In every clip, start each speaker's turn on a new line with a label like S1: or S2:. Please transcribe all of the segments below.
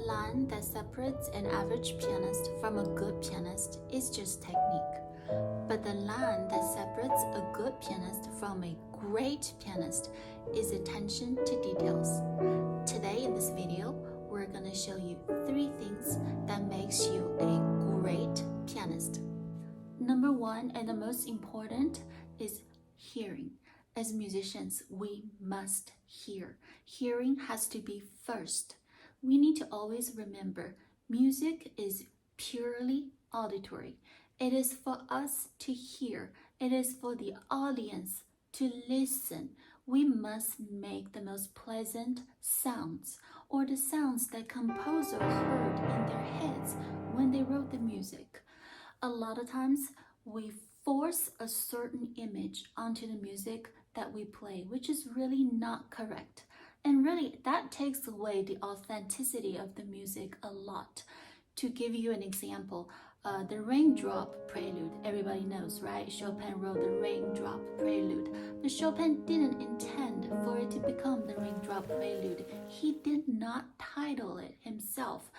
S1: line that separates an average pianist from a good pianist is just technique. But the line that separates a good pianist from a great pianist is attention to details. Today in this video, we're going to show you 3 things that makes you a great pianist. Number 1 and the most important is hearing. As musicians, we must hear. Hearing has to be first. We need to always remember music is purely auditory. It is for us to hear. It is for the audience to listen. We must make the most pleasant sounds, or the sounds that composer heard in their heads when they wrote the music. A lot of times we force a certain image onto the music that we play, which is really not correct. And really, that takes away the authenticity of the music a lot. To give you an example, the Raindrop Prelude, everybody knows, right? Chopin wrote the Raindrop Prelude, but Chopin didn't intend for it to become the Raindrop Prelude. He did not title it himself.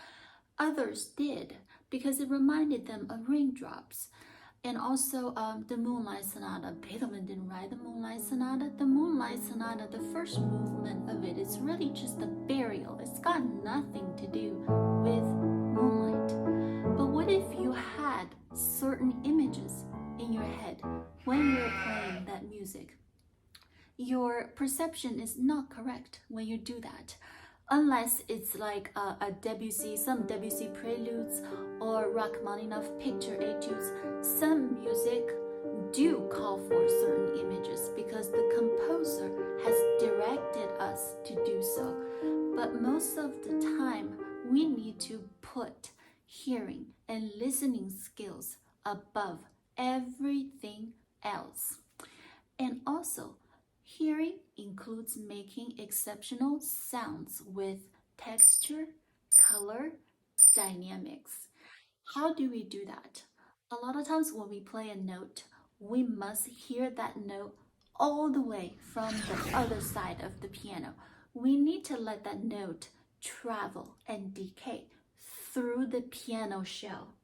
S1: Others did, because it reminded them of raindrops. And also the Moonlight Sonata. Beethoven didn't write the Moonlight Sonata. The Moonlight Sonata, the first movement of it is really just a burial. It's got nothing to do with moonlight. But what if you had certain images in your head when you're playing that music? Your perception is not correct when you do that. Unless it's like a Debussy, some Debussy preludes or Rachmaninoff picture etudes, some music do call for certain images because the composer has directed us to do so. But most of the time, we need to put hearing and listening skills above everything else. And also, hearing includes making exceptional sounds with texture, color, dynamics. How do we do that? A lot of times when we play a note, we must hear that note all the way from the other side of the piano. We need to let that note travel and decay through the piano shell.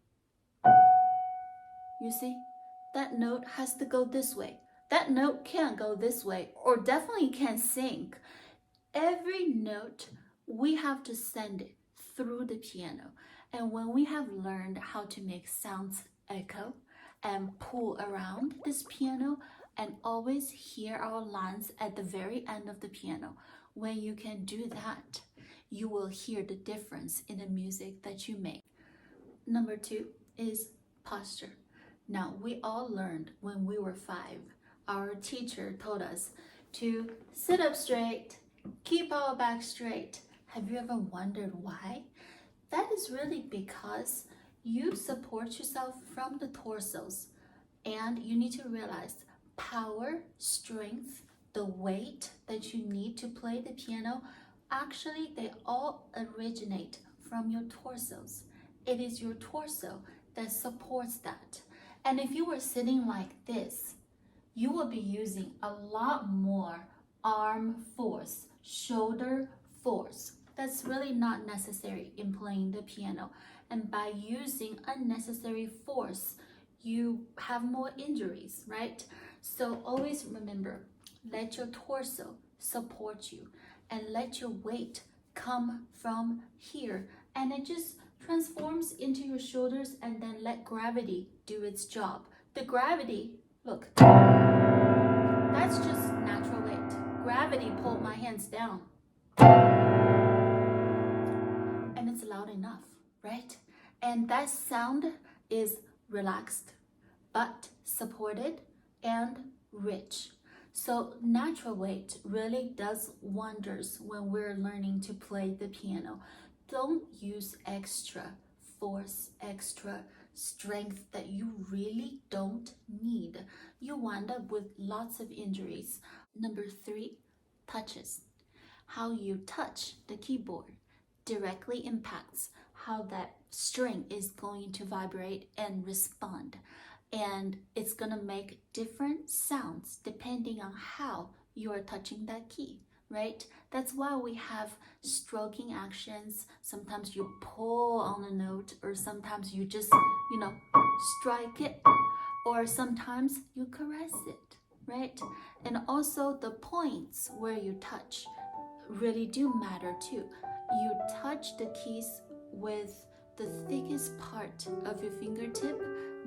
S1: You see, that note has to go this way. That note can't go this way, or definitely can't sink. Every note, we have to send it through the piano. And when we have learned how to make sounds echo and pull around this piano and always hear our lines at the very end of the piano, when you can do that, you will hear the difference in the music that you make. Number 2 is posture. Now, we all learned when we were 5. Our teacher told us to sit up straight, keep our back straight. Have you ever wondered why? That is really because you support yourself from the torsos, and you need to realize power, strength, the weight that you need to play the piano, actually they all originate from your torsos. It is your torso that supports that. And if you were sitting like this, you will be using a lot more arm force, shoulder force. That's really not necessary in playing the piano. And by using unnecessary force, you have more injuries, right? So always remember, let your torso support you and let your weight come from here. And it just transforms into your shoulders, and then let gravity do its job. The gravity, look, that's just natural weight. Gravity pulled my hands down. And it's loud enough, right? And that sound is relaxed, but supported and rich. So natural weight really does wonders when we're learning to play the piano. Don't use extra force, extra strength that you really don't need. You wind up with lots of injuries. Number 3, touches. How you touch the keyboard directly impacts how that string is going to vibrate and respond. And it's going to make different sounds depending on how you are touching that key. right? That's why we have stroking actions. Sometimes you pull on a note, or sometimes you just, strike it, or sometimes you caress it, right? And also the points where you touch really do matter too. You touch the keys with the thickest part of your fingertip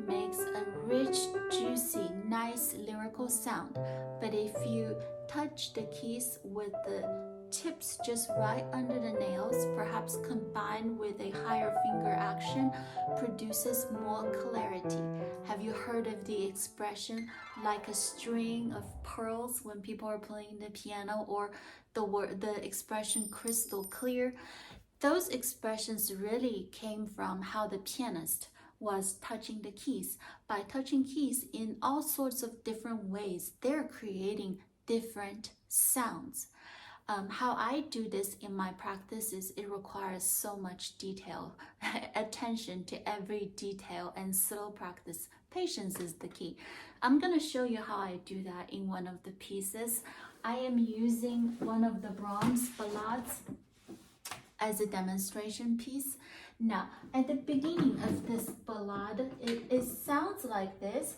S1: makes a rich, juicy, nice lyrical sound. But if you touch the keys with the tips just right under the nails, perhaps combined with a higher finger action, produces more clarity. Have you heard of the expression like a string of pearls when people are playing the piano, or the expression crystal clear? Those expressions really came from how the pianist was touching the keys. By touching keys in all sorts of different ways, they're creating different sounds. How I do this in my practice is it requires so much detail, attention to every detail, and slow practice. Patience is the key. I'm going to show you how I do that in one of the pieces. I am using one of the Brahms ballades as a demonstration piece. Now, at the beginning of this ballade, it sounds like this.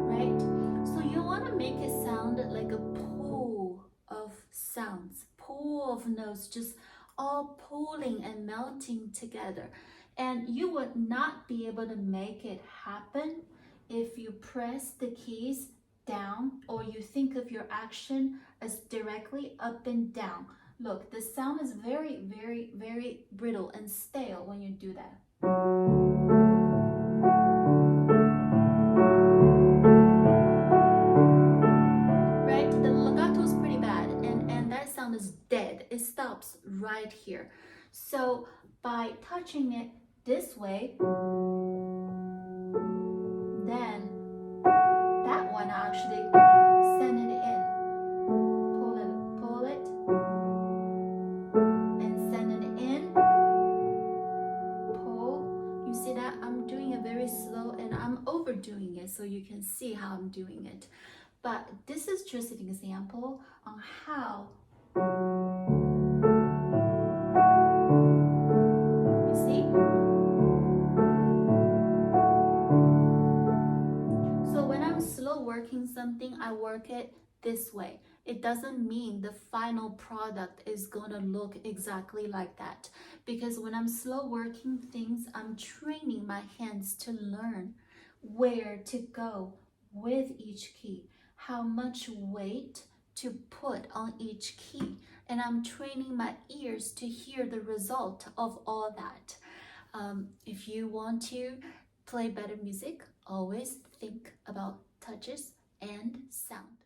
S1: Right? So you want to make it sound like a pool of sounds, pool of notes, just all pooling and melting together. And you would not be able to make it happen if you press the keys down, or you think of your action as directly up and down. Look, the sound is very, very, very brittle and stale when you do that. Right? The legato is pretty bad, and that sound is dead. It stops right here. So by touching it this way, then that one actually send it in. Pull it, and send it in. Pull. You see that? I'm doing it very slow, and I'm overdoing it so you can see how I'm doing it. But this is just an example on how working something, I work it this way. It doesn't mean the final product is gonna look exactly like that, because when I'm slow working things, I'm training my hands to learn where to go with each key, how much weight to put on each key, and I'm training my ears to hear the result of all that. If you want to play better music, always think about touches and sound.